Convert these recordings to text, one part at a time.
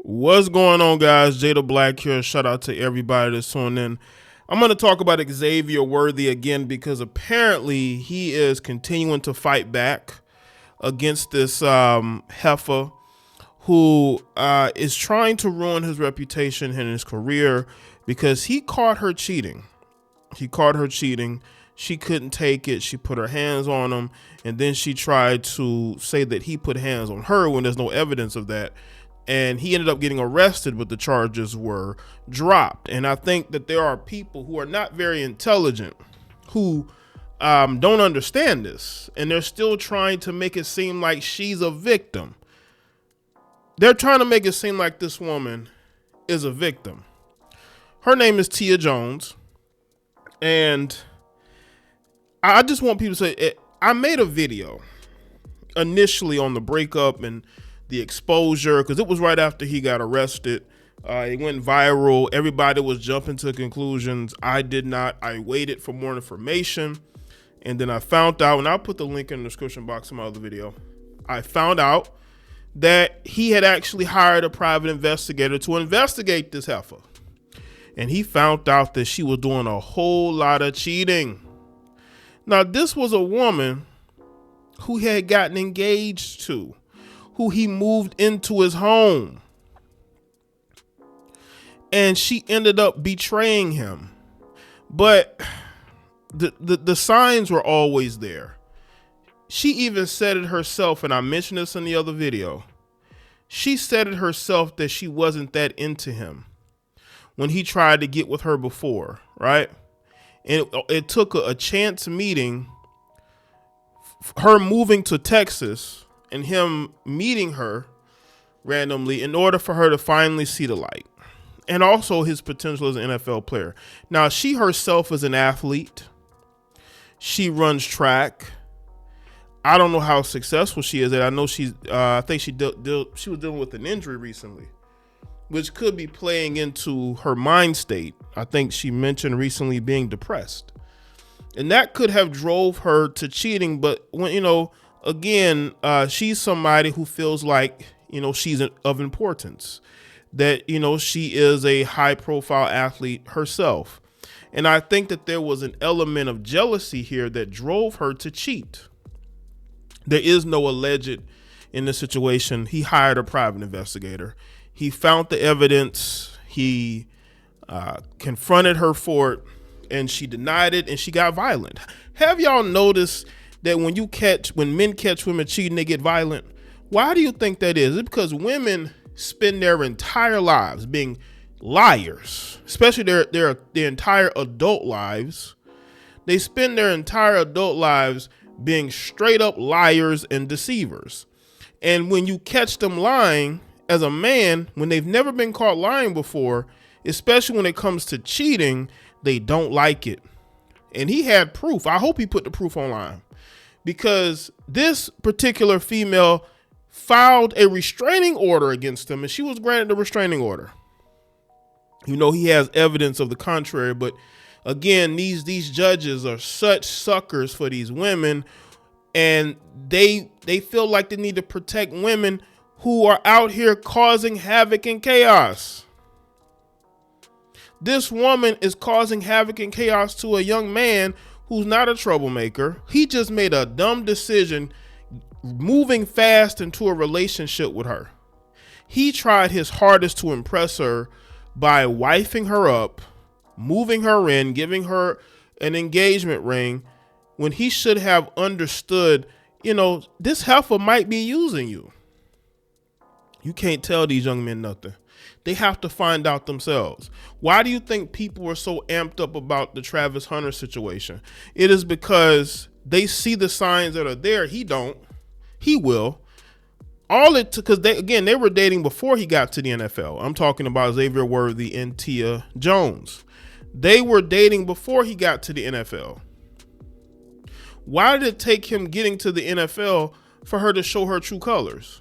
What's going on, guys? Jada Black here. Shout out to everybody that's tuning in. I'm going to talk about Xavier Worthy again because apparently he is continuing to fight back against this heifer who is trying to ruin his reputation and his career because he caught her cheating. He caught her cheating. She couldn't take it. She put her hands on him, and then she tried to say that he put hands on her when there's no evidence of that. And he ended up getting arrested, but the charges were dropped. And I think that there are people who are not very intelligent who don't understand this, and they're still trying to make it seem like she's a victim. They're trying to make it seem like this woman is a victim. Her name is Tia Jones, and I just want people to say, I made a video initially on the breakup and the exposure, because it was right after he got arrested. It went viral. Everybody was jumping to conclusions. I did not. I waited for more information, and then I found out, and I'll put the link in the description box of my other video. I found out that he had actually hired a private investigator to investigate this heifer, and he found out that she was doing a whole lot of cheating. Now, this was a woman who he had gotten engaged to, who he moved into his home, and she ended up betraying him. But the signs were always there. She even said it herself, and I mentioned this in the other video. She said it herself that she wasn't that into him when he tried to get with her before, right? And it took a chance meeting, her moving to Texas and him meeting her randomly in order for her to finally see the light, and also his potential as an NFL player. Now, she herself is an athlete. She runs track. I don't know how successful she is. I know I think she was dealing with an injury recently, which could be playing into her mind state. I think she mentioned recently being depressed, and that could have drove her to cheating. But when, again, she's somebody who feels like, she's of importance, that, she is a high profile athlete herself. And I think that there was an element of jealousy here that drove her to cheat. There is no alleged in this situation. He hired a private investigator. He found the evidence. He confronted her for it, and she denied it, and she got violent. Have y'all noticed that when men catch women cheating, they get violent? Why do you think that is? Is it because women spend their entire lives being liars, especially their entire adult lives? They spend their entire adult lives being straight up liars and deceivers. And when you catch them lying as a man, when they've never been caught lying before, especially when it comes to cheating, they don't like it. And he had proof. I hope he put the proof online, because this particular female filed a restraining order against him, and she was granted a restraining order. He has evidence of the contrary, but again, these judges are such suckers for these women, and they feel like they need to protect women who are out here causing havoc and chaos. This woman is causing havoc and chaos to a young man who's not a troublemaker. He just made a dumb decision moving fast into a relationship with her. He tried his hardest to impress her by wifing her up, moving her in, giving her an engagement ring, when he should have understood, this heifer might be using you. You can't tell these young men nothing. They have to find out themselves. Why do you think people are so amped up about the Travis Hunter situation? It is because they see the signs that are there. He don't. He will. Because they were dating before he got to the NFL. I'm talking about Xavier Worthy and Tia Jones. They were dating before he got to the NFL. Why did it take him getting to the NFL for her to show her true colors?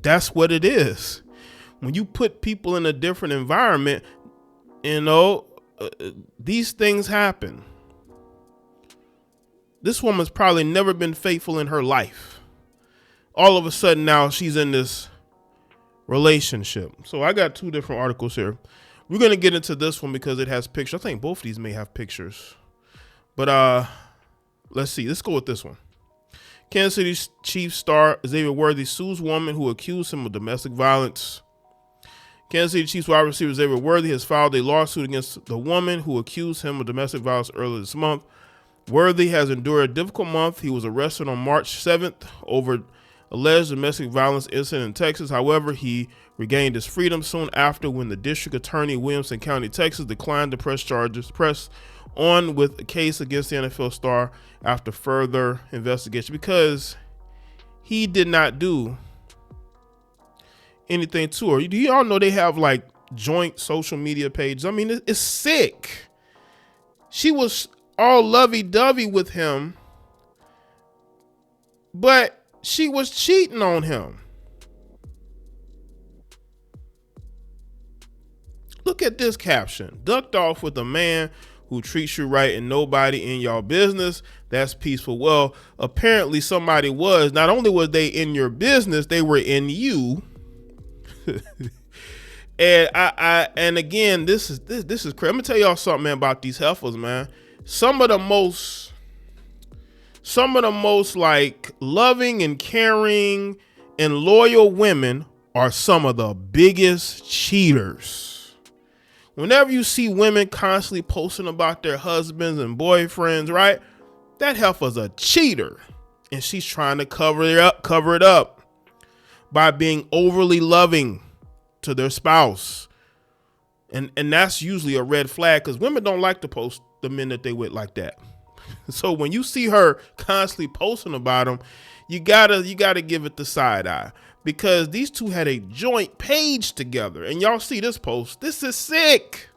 That's what it is. When you put people in a different environment, these things happen. This woman's probably never been faithful in her life. All of a sudden now she's in this relationship. So I got two different articles here. We're going to get into this one because it has pictures. I think both of these may have pictures. But let's see. Let's go with this one. Kansas City Chiefs star Xavier Worthy sues woman who accused him of domestic violence. Kansas City Chiefs wide receiver Xavier Worthy has filed a lawsuit against the woman who accused him of domestic violence earlier this month. Worthy has endured a difficult month. He was arrested on March 7th over alleged domestic violence incident in Texas. However, he regained his freedom soon after when the district attorney Williamson County, Texas, declined to press on with a case against the NFL star after further investigation because he did not do anything to her. Do y'all know they have like joint social media pages? I mean, it's sick. She was all lovey-dovey with him, but she was cheating on him. Look at this caption. Ducked off with a man who treats you right and nobody in y'all business. That's peaceful. Well, apparently somebody was. Not only were they in your business, they were in you. And and again, this is crazy. I'm gonna tell y'all something, man, about these heifers, man. Some of the most like loving and caring and loyal women are some of the biggest cheaters. Whenever you see women constantly posting about their husbands and boyfriends, right? That heifer's a cheater, and she's trying to cover it up by being overly loving to their spouse. And that's usually a red flag because women don't like to post the men that they with like that. So when you see her constantly posting about them, you gotta give it the side eye. Because these two had a joint page together. And y'all see this post. This is sick.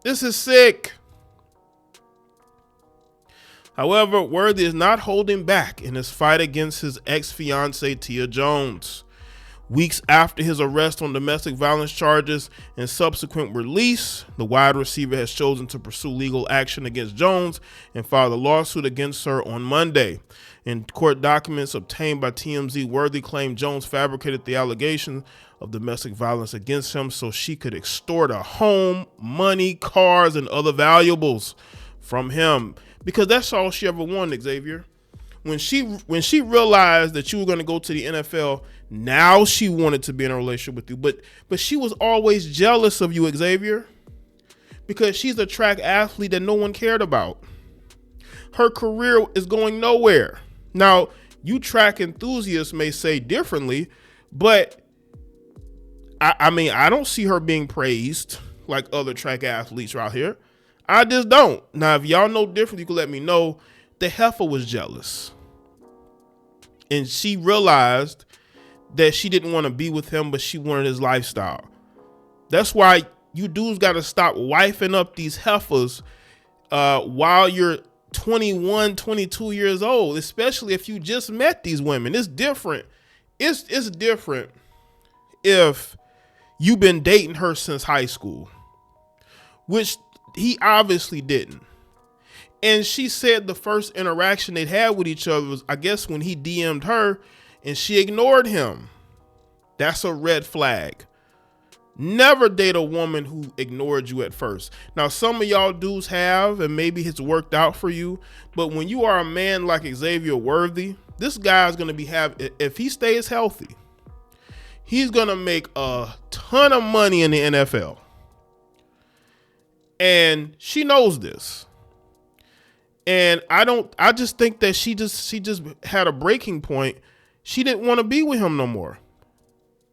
This is sick. However, Worthy is not holding back in his fight against his ex-fiancée, Tia Jones. Weeks after his arrest on domestic violence charges and subsequent release, the wide receiver has chosen to pursue legal action against Jones and filed a lawsuit against her on Monday. In court documents obtained by TMZ, Worthy claimed Jones fabricated the allegation of domestic violence against him so she could extort a home, money, cars, and other valuables from him. Because that's all she ever wanted, Xavier. When she realized that you were going to go to the NFL, now she wanted to be in a relationship with you. But she was always jealous of you, Xavier, because she's a track athlete that no one cared about. Her career is going nowhere. Now, you track enthusiasts may say differently, but I mean, I don't see her being praised like other track athletes out here. I just don't. Now, if y'all know different, you can let me know. The heifer was jealous. And she realized that she didn't want to be with him, but she wanted his lifestyle. That's why you dudes got to stop wifing up these heifers while you're 21, 22 years old, especially if you just met these women. It's different. It's different if you've been dating her since high school, which he obviously didn't. And she said the first interaction they'd had with each other was, I guess, when he DM'd her and she ignored him. That's a red flag. Never date a woman who ignored you at first. Now, some of y'all dudes have, and maybe it's worked out for you. But when you are a man like Xavier Worthy, this guy's going to be if he stays healthy, he's going to make a ton of money in the NFL. And she knows this. And I just think that she just had a breaking point. She didn't want to be with him no more.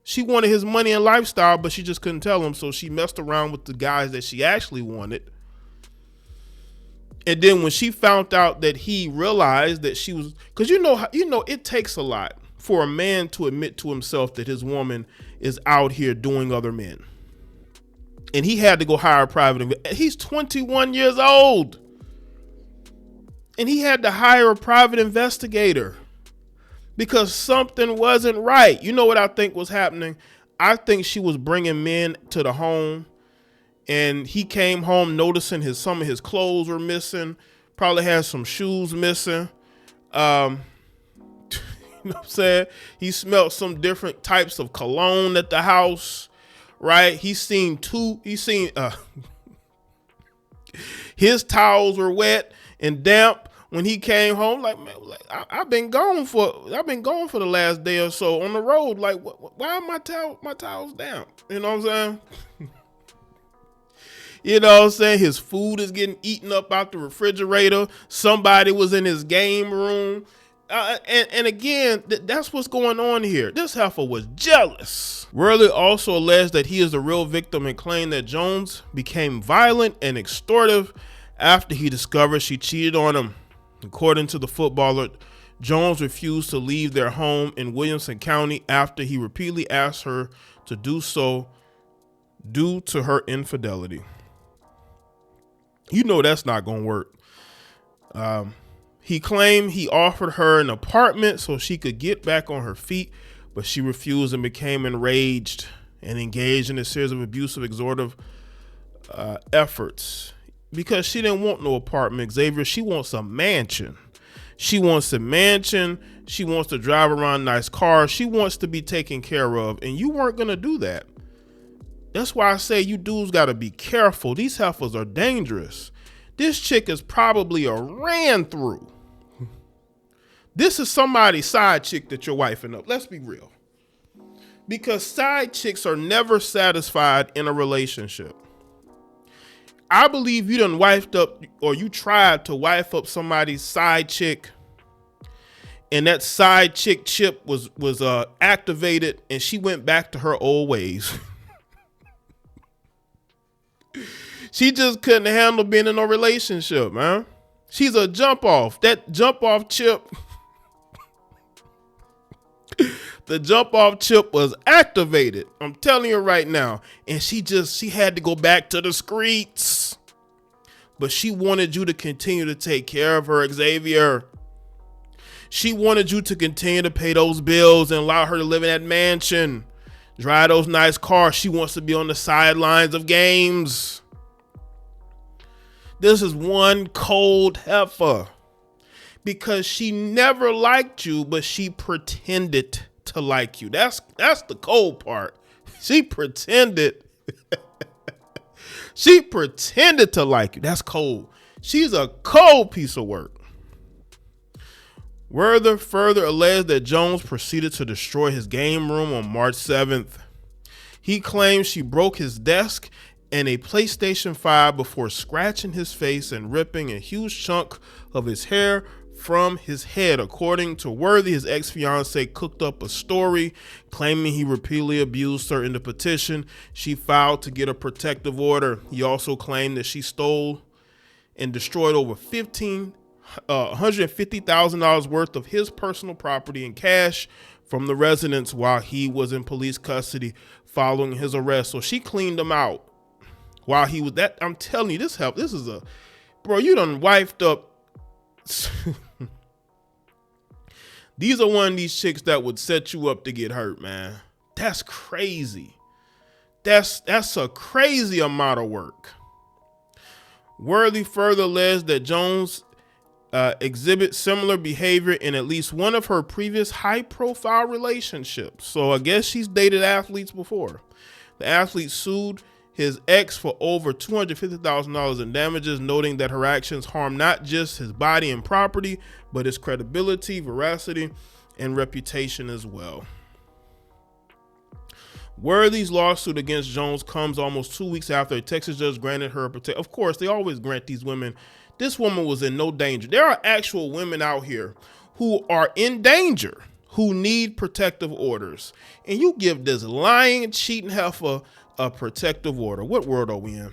She wanted his money and lifestyle, but she just couldn't tell him. So she messed around with the guys that she actually wanted. And then when she found out that he realized that she was, because you know, it takes a lot for a man to admit to himself that his woman is out here doing other men. And he had to go hire a private. He's 21 years old. And he had to hire a private investigator because something wasn't right. You know what I think was happening? I think she was bringing men to the home, and he came home noticing some of his clothes were missing, probably had some shoes missing. know what I'm saying? He smelled some different types of cologne at the house, right? His towels were wet and damp when he came home. Like, man, I've been gone for the last day or so on the road. Like, why are my towels damp? You know what I'm saying? You know what I'm saying? His food is getting eaten up out the refrigerator. Somebody was in his game room. And again, that's what's going on here. This heifer was jealous. Worley also alleged that he is the real victim and claimed that Jones became violent and extortive after he discovered she cheated on him. According to the footballer, Jones refused to leave their home in Williamson County after he repeatedly asked her to do so due to her infidelity. You know that's not going to work. He claimed he offered her an apartment so she could get back on her feet, but she refused and became enraged and engaged in a series of abusive, extortive efforts because she didn't want no apartment, Xavier. She wants a mansion. She wants a mansion. She wants to drive around nice cars. She wants to be taken care of, and you weren't going to do that. That's why I say you dudes got to be careful. These heifers are dangerous. This chick is probably a ran through. This is somebody's side chick that you're wifing up. Let's be real. Because side chicks are never satisfied in a relationship. I believe you done wifed up or you tried to wife up somebody's side chick and that side chick chip was activated and she went back to her old ways. She just couldn't handle being in a relationship, man. She's a jump off. That jump off chip. The jump off chip was activated. I'm telling you right now. And she had to go back to the streets. But she wanted you to continue to take care of her, Xavier. She wanted you to continue to pay those bills and allow her to live in that mansion. Drive those nice cars. She wants to be on the sidelines of games. This is one cold heifer because she never liked you, but she pretended to like you. That's the cold part. She pretended. She pretended to like you. That's cold. She's a cold piece of work. Werther further alleged that Jones proceeded to destroy his game room on March 7th. He claimed she broke his desk and a PlayStation 5 before scratching his face and ripping a huge chunk of his hair from his head. According to Worthy, his ex-fiancee cooked up a story claiming he repeatedly abused her. In the petition, she filed to get a protective order. He also claimed that she stole and destroyed over $150,000 worth of his personal property in cash from the residence while he was in police custody following his arrest. So she cleaned him out while he was that. I'm telling you, this is a, bro, you done wifed up. These are one of these chicks that would set you up to get hurt, man. That's crazy. That's a crazy amount of work. Worthy further alleged that Jones exhibits similar behavior in at least one of her previous high-profile relationships. So I guess she's dated athletes before. The athlete sued his ex for over $250,000 in damages, noting that her actions harm not just his body and property, but his credibility, veracity, and reputation as well. Worthy's lawsuit against Jones comes almost 2 weeks after a Texas judge granted her a protection. Of course, they always grant these women. This woman was in no danger. There are actual women out here who are in danger, who need protective orders. And you give this lying, cheating heifer a protective order. What world are we in?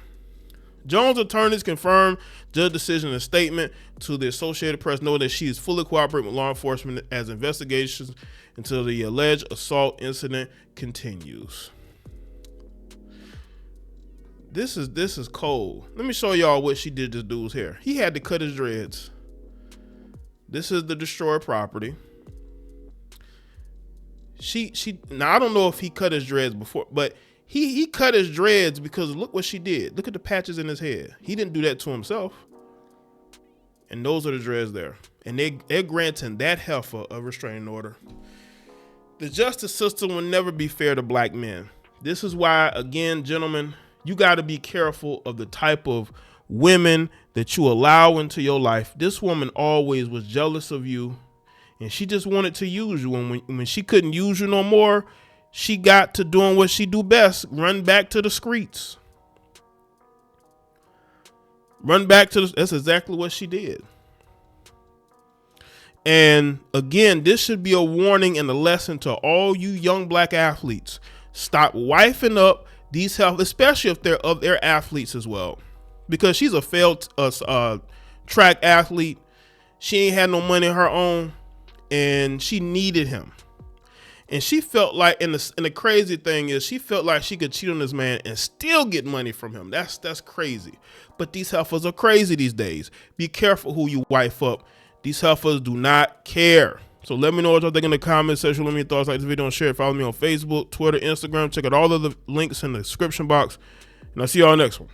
Jones' attorneys confirmed judge decision in a statement to the Associated Press, noting that she is fully cooperating with law enforcement as investigations until the alleged assault incident continues. This is cold. Let me show y'all what she did to this dude's hair. He had to cut his dreads. This is the destroyed property. Now I don't know if he cut his dreads before, but he cut his dreads because look what she did. Look at the patches in his head. He didn't do that to himself. And those are the dreads there. And they're granting that heifer a restraining order. The justice system will never be fair to black men. This is why, again, gentlemen, you got to be careful of the type of women that you allow into your life. This woman always was jealous of you, and she just wanted to use you. And when she couldn't use you no more, she got to doing what she do best: run back to the streets. Run back to that's exactly what she did. And again, this should be a warning and a lesson to all you young black athletes. Stop wifing up these health, especially if they're of their athletes as well, because she's a failed track athlete. She ain't had no money of her own, and she needed him. And she felt like, and the crazy thing is, she felt like she could cheat on this man and still get money from him. That's crazy. But these heifers are crazy these days. Be careful who you wife up. These heifers do not care. So let me know what y'all think in the comment section. Let me know your thoughts, like this video, and share it. Follow me on Facebook, Twitter, Instagram. Check out all of the links in the description box. And I'll see y'all next one.